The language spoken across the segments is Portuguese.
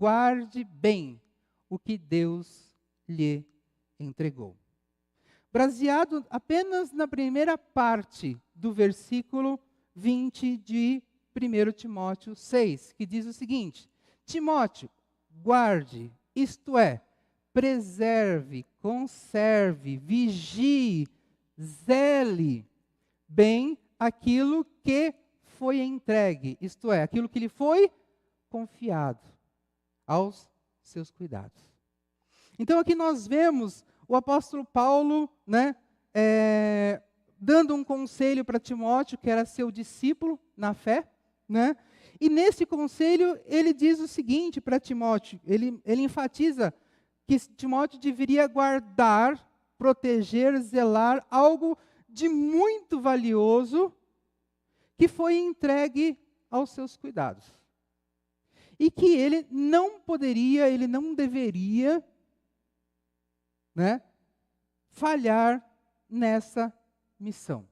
guarde bem o que Deus lhe entregou. Baseado apenas na primeira parte do versículo 20 de 1 Timóteo 6, que diz o seguinte: Timóteo, guarde, isto é, preserve, conserve, vigie, zele bem aquilo que foi entregue, isto é, aquilo que lhe foi confiado aos seus cuidados. Então aqui nós vemos o apóstolo Paulo, dando um conselho para Timóteo, que era seu discípulo na fé, e nesse conselho ele diz o seguinte para Timóteo, ele enfatiza que Timóteo deveria guardar, proteger, zelar algo de muito valioso que foi entregue aos seus cuidados. E que ele não poderia, ele não deveria, falhar nessa missão.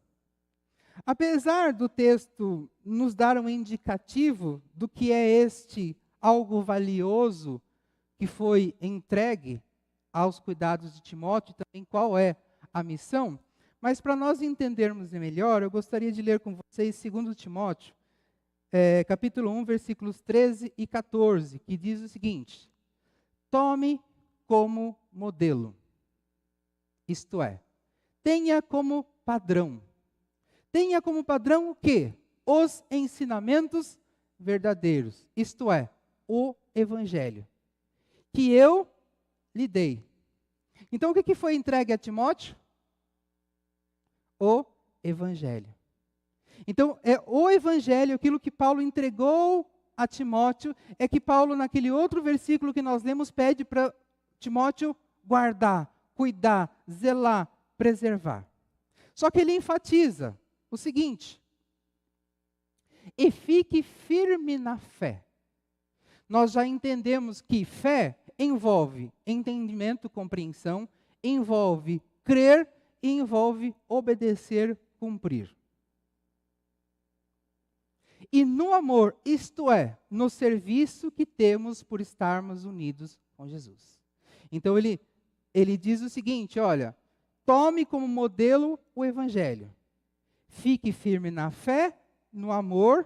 Apesar do texto nos dar um indicativo do que é este algo valioso que foi entregue aos cuidados de Timóteo, e também qual é a missão, mas para nós entendermos melhor, eu gostaria de ler com vocês 2 Timóteo, capítulo 1, versículos 13 e 14, que diz o seguinte: tome como modelo, isto é, tenha como padrão. Tenha como padrão o quê? Os ensinamentos verdadeiros, isto é, o Evangelho, que eu lhe dei. Então, o que foi entregue a Timóteo? O Evangelho. Então, é o Evangelho, aquilo que Paulo entregou a Timóteo, é que Paulo, naquele outro versículo que nós lemos, pede para Timóteo guardar, cuidar, zelar, preservar. Só que ele enfatiza o seguinte: e fique firme na fé. Nós já entendemos que fé envolve entendimento, compreensão, envolve crer e envolve obedecer, cumprir. E no amor, isto é, no serviço que temos por estarmos unidos com Jesus. Então ele diz o seguinte, olha, tome como modelo o Evangelho. Fique firme na fé, no amor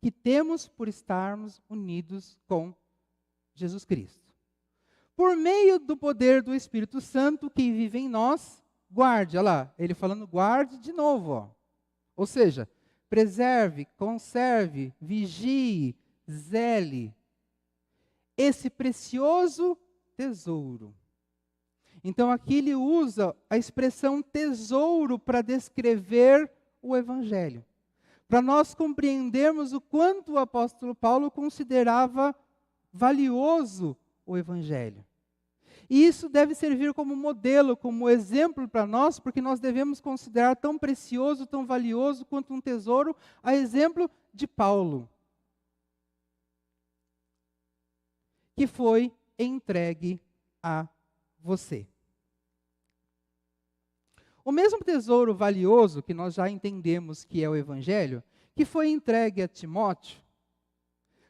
que temos por estarmos unidos com Jesus Cristo. Por meio do poder do Espírito Santo que vive em nós, guarde, olha lá, ele falando guarde de novo, ó. Ou seja, preserve, conserve, vigie, zele esse precioso tesouro. Então aqui ele usa a expressão tesouro para descrever o Evangelho. Para nós compreendermos o quanto o apóstolo Paulo considerava valioso o Evangelho. E isso deve servir como modelo, como exemplo para nós, porque nós devemos considerar tão precioso, tão valioso quanto um tesouro, a exemplo de Paulo, que foi entregue a você. O mesmo tesouro valioso, que nós já entendemos que é o Evangelho, que foi entregue a Timóteo,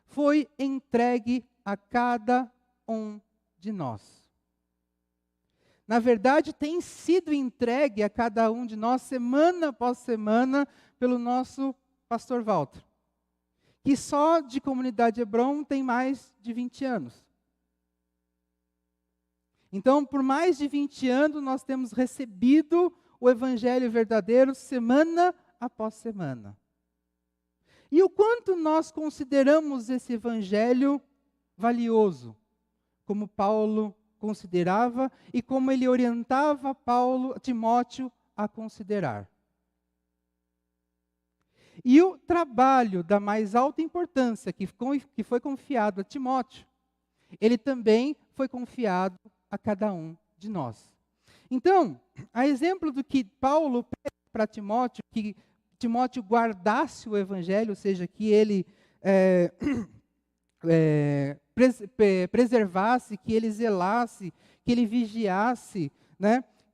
foi entregue a cada um de nós. Na verdade, tem sido entregue a cada um de nós, semana após semana, pelo nosso pastor Walter, que só de Comunidade Hebron tem mais de 20 anos. Então, por mais de 20 anos, nós temos recebido o Evangelho verdadeiro semana após semana. E o quanto nós consideramos esse Evangelho valioso, como Paulo considerava e como ele orientava Timóteo a considerar. E o trabalho da mais alta importância que foi confiado a Timóteo, ele também foi confiado a cada um de nós. Então, a exemplo do que Paulo pede para Timóteo, que Timóteo guardasse o Evangelho, ou seja, que ele preservasse, que ele zelasse, que ele vigiasse,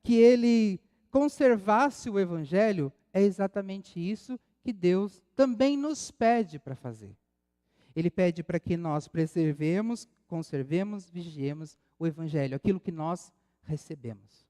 que ele conservasse o Evangelho, é exatamente isso que Deus também nos pede para fazer. Ele pede para que nós preservemos, conservemos, vigiemos o Evangelho, aquilo que nós recebemos.